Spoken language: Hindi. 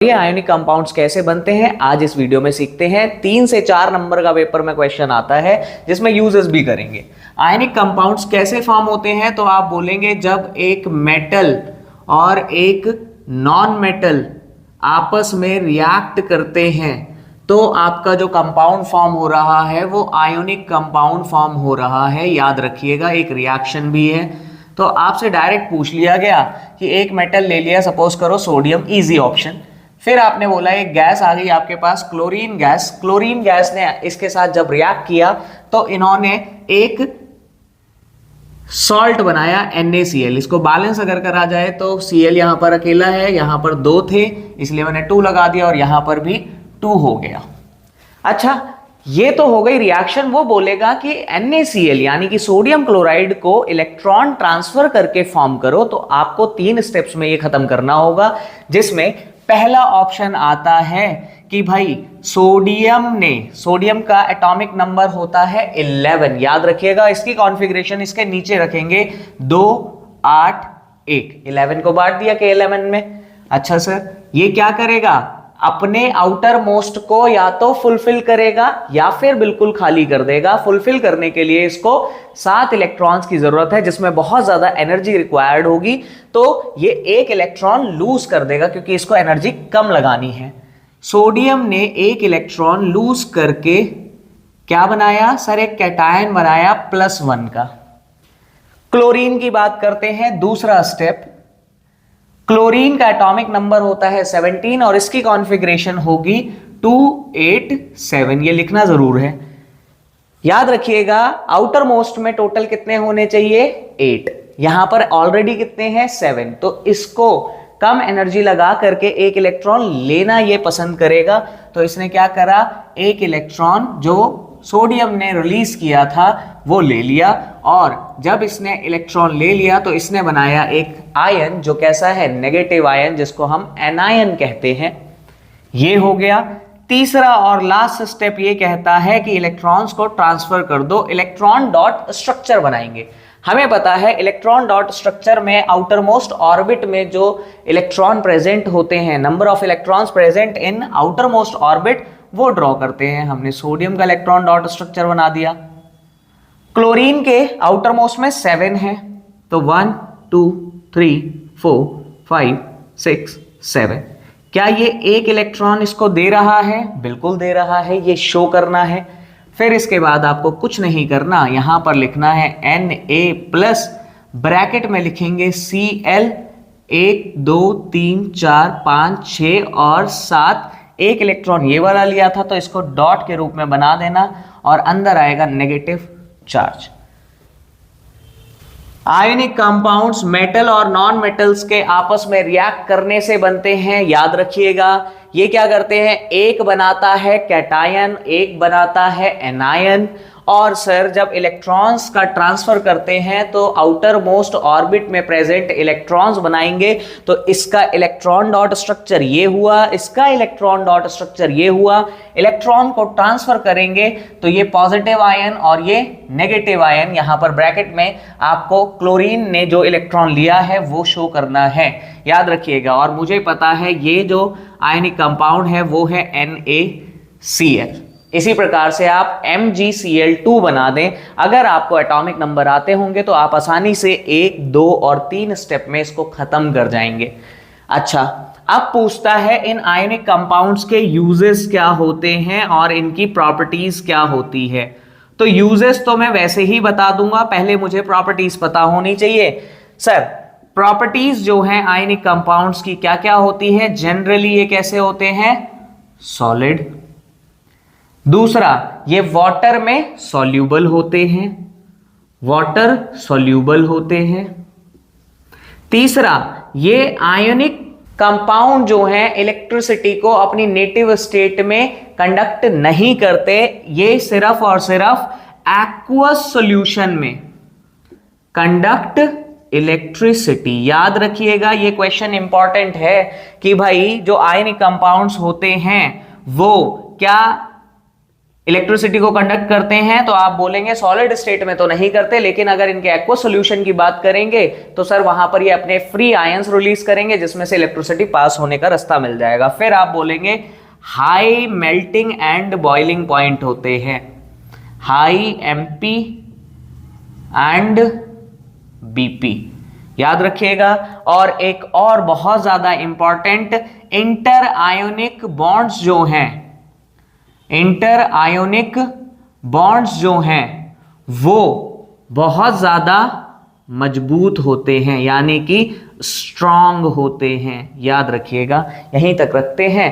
ये आयोनिक कंपाउंड्स कैसे बनते हैं आज इस वीडियो में सीखते हैं। 3 से 4 नंबर का पेपर में क्वेश्चन आता है जिसमें यूजेस भी करेंगे। आयोनिक कंपाउंड्स कैसे फॉर्म होते हैं तो आप बोलेंगे जब एक मेटल और एक नॉन मेटल आपस में रिएक्ट करते हैं तो आपका जो कंपाउंड फॉर्म हो रहा है वो आयोनिक कंपाउंड फॉर्म हो रहा है। याद रखिएगा एक रिएक्शन भी है। तो आपसे डायरेक्ट पूछ लिया गया कि एक मेटल ले लिया, सपोज करो सोडियम, इजी ऑप्शन। फिर आपने बोला एक गैस आ गई आपके पास, क्लोरीन गैस। क्लोरीन गैस ने इसके साथ जब रिएक्ट किया तो इन्होंने एक सॉल्ट बनाया NaCl। इसको बैलेंस अगर करा जाए तो Cl यहां पर अकेला है, यहां पर 2 थे इसलिए मैंने 2 लगा दिया और यहां पर भी 2 हो गया। अच्छा, ये तो हो गई रिएक्शन। वो बोलेगा कि NaCl यानी कि सोडियम क्लोराइड को इलेक्ट्रॉन ट्रांसफर करके फॉर्म करो। तो आपको 3 स्टेप्स में ये खत्म करना होगा, जिसमें पहला ऑप्शन आता है कि भाई सोडियम का एटॉमिक नंबर होता है 11। याद रखिएगा इसकी कॉन्फ़िगरेशन इसके नीचे रखेंगे 2 8 1। 11 को बांट दिया K11 में। अच्छा सर, ये क्या करेगा? अपने आउटर मोस्ट को या तो फुलफिल करेगा या फिर बिल्कुल खाली कर देगा। फुलफिल करने के लिए इसको 7 इलेक्ट्रॉन्स की जरूरत है जिसमें बहुत ज्यादा एनर्जी रिक्वायर्ड होगी, तो ये 1 इलेक्ट्रॉन लूज कर देगा क्योंकि इसको एनर्जी कम लगानी है। सोडियम ने 1 इलेक्ट्रॉन लूज करके क्या बनाया सर? एक कैटायन बनाया +1 का। क्लोरीन की बात करते हैं, दूसरा स्टेप। क्लोरीन का एटॉमिक नंबर होता है 17 और इसकी कॉन्फ़िगरेशन होगी 287। ये लिखना जरूर है। याद रखिएगा आउटर मोस्ट में टोटल कितने होने चाहिए? 8। यहां पर ऑलरेडी कितने हैं? 7। तो इसको कम एनर्जी लगा करके 1 इलेक्ट्रॉन लेना ये पसंद करेगा। तो इसने क्या करा? 1 इलेक्ट्रॉन जो सोडियम ने रिलीज किया था वो ले लिया, और जब इसने इलेक्ट्रॉन ले लिया तो इसने बनाया एक आयन जो कैसा है? नेगेटिव आयन, जिसको हम एनायन कहते हैं। ये हो गया। तीसरा और लास्ट स्टेप ये कहता है कि इलेक्ट्रॉन्स को ट्रांसफर कर दो। इलेक्ट्रॉन डॉट स्ट्रक्चर बनाएंगे। हमें पता है इलेक्ट्रॉन डॉट स्ट्रक्चर में आउटर मोस्ट ऑर्बिट में जो इलेक्ट्रॉन प्रेजेंट होते हैं, number of electrons present in outer most orbit, वो ड्रॉ करते हैं। हमने सोडियम का इलेक्ट्रॉन डॉट स्ट्रक्चर बना दिया। क्लोरीन के आउटर मोस्ट में 7 है, तो 1 2 3 4 5 6 7। क्या ये 1 इलेक्ट्रॉन इसको दे रहा है? बिल्कुल दे रहा है, ये शो करना है। फिर इसके बाद आपको कुछ नहीं करना, यहां पर लिखना है Na+, ब्रैकेट में लिखेंगे Cl। 1 2 3 4 5 6 और 7। 1 इलेक्ट्रॉन ये वाला लिया था तो इसको डॉट के रूप में बना देना और अंदर आएगा negative charge. Ionic compounds metal और नॉन मेटल्स के आपस में रिएक्ट करने से बनते हैं। याद रखिएगा ये क्या करते हैं? एक बनाता है कैटायन, एक बनाता है एनायन। और सर जब इलेक्ट्रॉन्स का ट्रांसफर करते हैं तो आउटर मोस्ट ऑर्बिट में प्रेजेंट इलेक्ट्रॉन्स बनाएंगे। तो इसका इलेक्ट्रॉन डॉट स्ट्रक्चर ये हुआ, इसका इलेक्ट्रॉन डॉट स्ट्रक्चर ये हुआ। इलेक्ट्रॉन को ट्रांसफर करेंगे तो ये पॉजिटिव आयन और ये नेगेटिव आयन। यहां पर ब्रैकेट में आपको क्लोरीन ने जो इलेक्ट्रॉन लिया है वो शो करना है। याद रखिएगा। और मुझे पता है ये जो आयनिक कंपाउंड है वो है NaCl। इसी प्रकार से आप MgCl2 बना दें। अगर आपको एटॉमिक नंबर आते होंगे तो आप आसानी से 1 2 और 3 स्टेप में इसको खत्म कर जाएंगे। अच्छा, अब पूछता है इन आयनिक कंपाउंड्स के यूजेस क्या होते हैं और इनकी प्रॉपर्टीज क्या होती है। तो यूजेस तो मैं वैसे ही बता दूंगा, पहले मुझे प्रॉपर्टीज पता होनी चाहिए। सर प्रॉपर्टीज जो हैं आयनिक कंपाउंड्स की क्या क्या होती है? जनरली ये कैसे होते हैं? सॉलिड। दूसरा, ये वाटर में सॉल्यूबल होते हैं, वाटर सॉल्यूबल होते हैं। तीसरा, ये आयोनिक कंपाउंड जो हैं इलेक्ट्रिसिटी को अपनी नेटिव स्टेट में कंडक्ट नहीं करते। ये सिर्फ और सिर्फ एक्वस सॉल्यूशन में कंडक्ट इलेक्ट्रिसिटी। याद रखिएगा ये क्वेश्चन इंपॉर्टेंट है कि भाई जो आयनिक कंपाउंड्स होते हैं वो क्या इलेक्ट्रिसिटी को कंडक्ट करते हैं, तो आप बोलेंगे सॉलिड स्टेट में तो नहीं करते, लेकिन अगर इनके एक्वस सॉल्यूशन की बात करेंगे तो सर वहां पर ये अपने फ्री आयंस रिलीज करेंगे जिसमें से इलेक्ट्रिसिटी पास होने का रास्ता मिल जाएगा। फिर आप बोलेंगे high melting and boiling point होते हैं, हाई एमपी एंड बीपी, याद रखिएगा। और एक और बहुत ज्यादा इंपॉर्टेंट, इंटर आयोनिक बॉन्ड्स जो हैं, इंटर आयोनिक बॉन्ड्स जो हैं वो बहुत ज्यादा मजबूत होते हैं, यानी कि स्ट्रांग होते हैं, याद रखिएगा। यहीं तक रखते हैं।